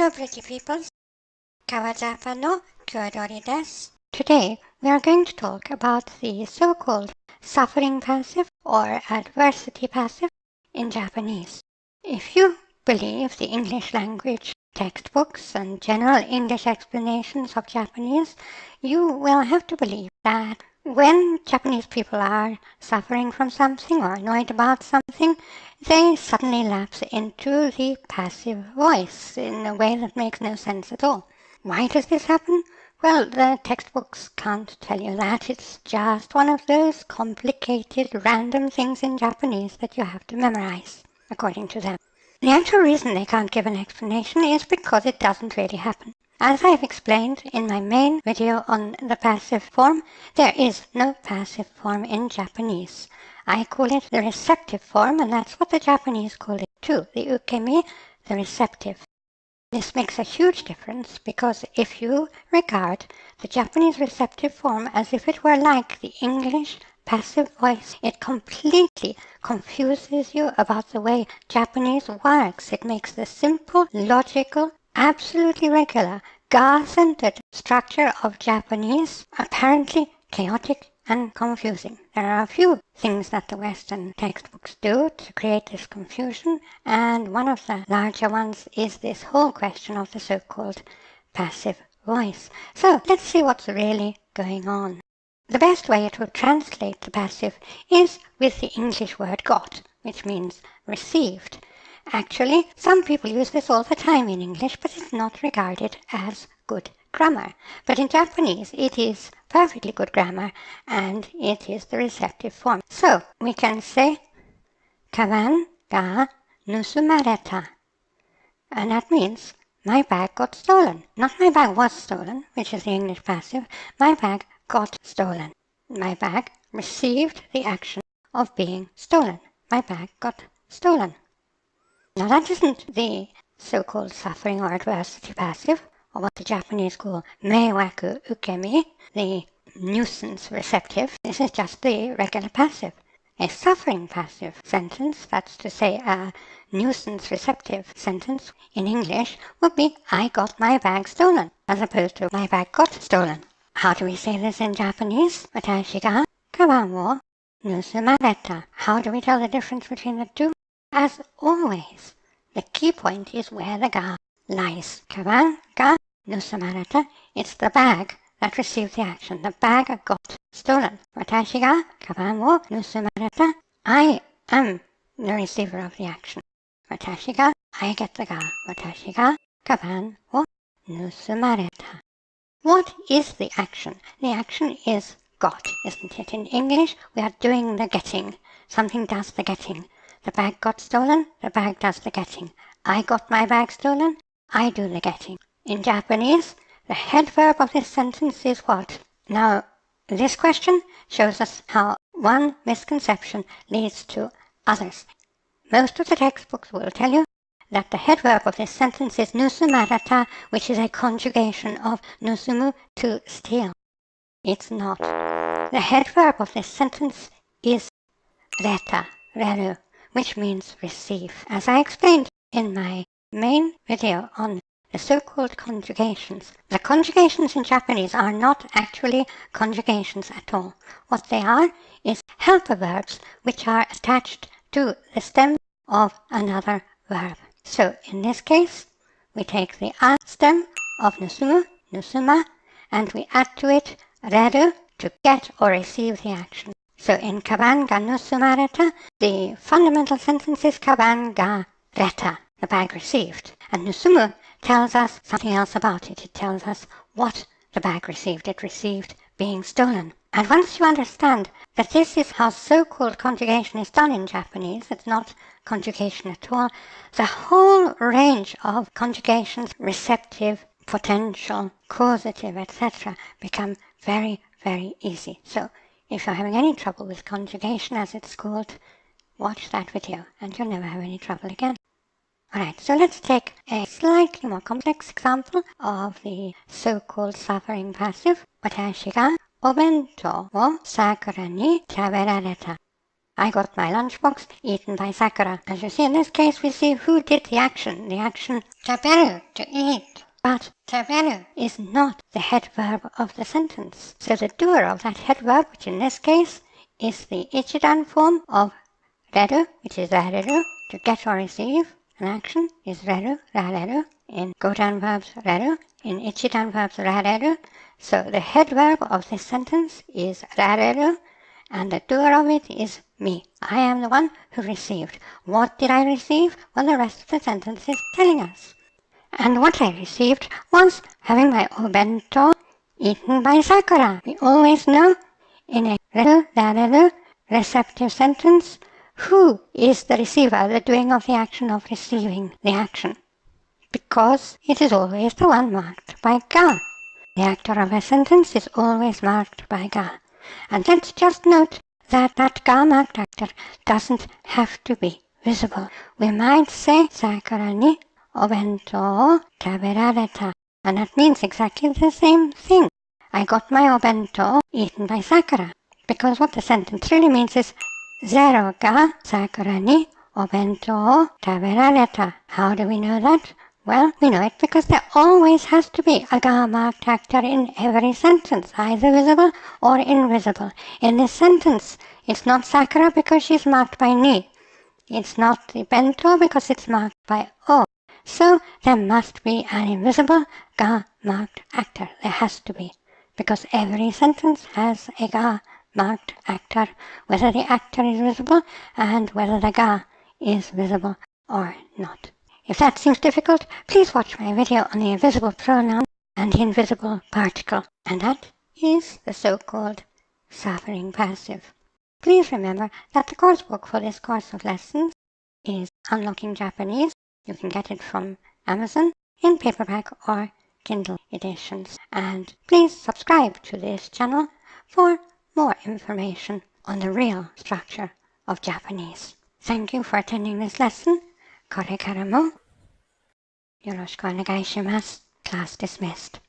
Hello pretty peoples, Kawajapa no Kyodori desu. Today we are going to talk about the so-called suffering passive or adversity passive in Japanese. If you believe the English language textbooks and general English explanations of Japanese, you will have to believe that when Japanese people are suffering from something or annoyed about something, they suddenly lapse into the passive voice in a way that makes no sense at all. Why does this happen? Well, the textbooks can't tell you that. It's just one of those complicated random things in Japanese that you have to memorize, according to them. The actual reason they can't give an explanation is because it doesn't really happen. As I have explained in my main video on the passive form, there is no passive form in Japanese. I call it the receptive form, and that's what the Japanese call it too, the ukemi, the receptive. This makes a huge difference because if you regard the Japanese receptive form as if it were like the English passive voice, it completely confuses you about the way Japanese works. It makes the simple, logical, absolutely regular, ga-centered structure of Japanese apparently chaotic and confusing. There are a few things that the Western textbooks do to create this confusion, and one of the larger ones is this whole question of the so-called passive voice. So let's see what's really going on. The best way to translate the passive is with the English word got, which means received. Actually, some people use this all the time in English, but it's not regarded as good grammar. But in Japanese, it is perfectly good grammar, and it is the receptive form. So, we can say, kaban ga nusumareta. And that means, my bag got stolen. Not my bag was stolen, which is the English passive. My bag got stolen. My bag received the action of being stolen. My bag got stolen. Now that isn't the so-called suffering or adversity passive, or what the Japanese call meiwaku ukemi, the nuisance receptive. This is just the regular passive. A suffering passive sentence, that's to say a nuisance receptive sentence in English, would be I got my bag stolen, as opposed to my bag got stolen. How do we say this in Japanese? Watashi ga kaban wo nusumareta. How do we tell the difference between the two? As always, the key point is where the ga lies. Kaban ga nusumareta. It's the bag that received the action. The bag got stolen. Watashi ga kaban wo nusumareta. I am the receiver of the action. Watashi ga, I get the ga. Watashi ga kaban wo nusumareta. What is the action? The action is got, isn't it? In English, we are doing the getting. Something does the getting. The bag got stolen, the bag does the getting. I got my bag stolen, I do the getting. In Japanese, the head verb of this sentence is what? Now, this question shows us how one misconception leads to others. Most of the textbooks will tell you that the head verb of this sentence is nusumareta, which is a conjugation of nusumu, to steal. It's not. The head verb of this sentence is reta, reru, which means receive. As I explained in my main video on the so-called conjugations, the conjugations in Japanese are not actually conjugations at all. What they are is helper verbs which are attached to the stem of another verb. So in this case, we take the a stem of nusumu, nusuma, and we add to it reru to get or receive the action. So in kaban ga nusumareta, the fundamental sentence is kaban ga reta, the bag received. And nusumu tells us something else about it. It tells us what the bag received. It received being stolen. And once you understand that this is how so-called conjugation is done in Japanese, it's not conjugation at all, the whole range of conjugations, receptive, potential, causative, etc., become very, very easy. So if you're having any trouble with conjugation, as it's called, watch that video and you'll never have any trouble again. Alright, so let's take a slightly more complex example of the so-called suffering passive. Watashi ga obento wo Sakura ni taberareta. I got my lunchbox eaten by Sakura. As you see in this case, we see who did the action. The action taberu, to eat. But taberu is not the head verb of the sentence. So the doer of that head verb, which in this case is the ichidan form of reru, which is rareru, to get or receive. An action is reru, rareru. In godan verbs, reru. In ichidan verbs, rareru. So the head verb of this sentence is rareru, and the doer of it is me. I am the one who received. What did I receive? Well, the rest of the sentence is telling us. And what I received was having my obento eaten by Sakura. We always know in a reru, rareru receptive sentence who is the receiver, the doing of the action of receiving the action, because it is always the one marked by ga. The actor of a sentence is always marked by ga. And let's just note that that ga marked actor doesn't have to be visible. We might say Sakura ni obento o taberareta, and that means exactly the same thing. I got my obento eaten by Sakura, because what the sentence really means is Zero ga Sakura ni obento o taberareta. How do we know that? Well, we know it because there always has to be a ga marked actor in every sentence, either visible or invisible. In this sentence, it's not Sakura because she's marked by ni. It's not the bento because it's marked by o. So there must be an invisible ga marked actor. There has to be, because every sentence has a ga marked actor, whether the actor is visible and whether the ga is visible or not. If that seems difficult, please watch my video on the invisible pronoun and the invisible particle, and that is the so-called suffering passive. Please remember that the course book for this course of lessons is Unlocking Japanese. You can get it from Amazon in paperback or Kindle editions. And please subscribe to this channel for more information on the real structure of Japanese. Thank you for attending this lesson. これからもよろしくお願いします. Class dismissed.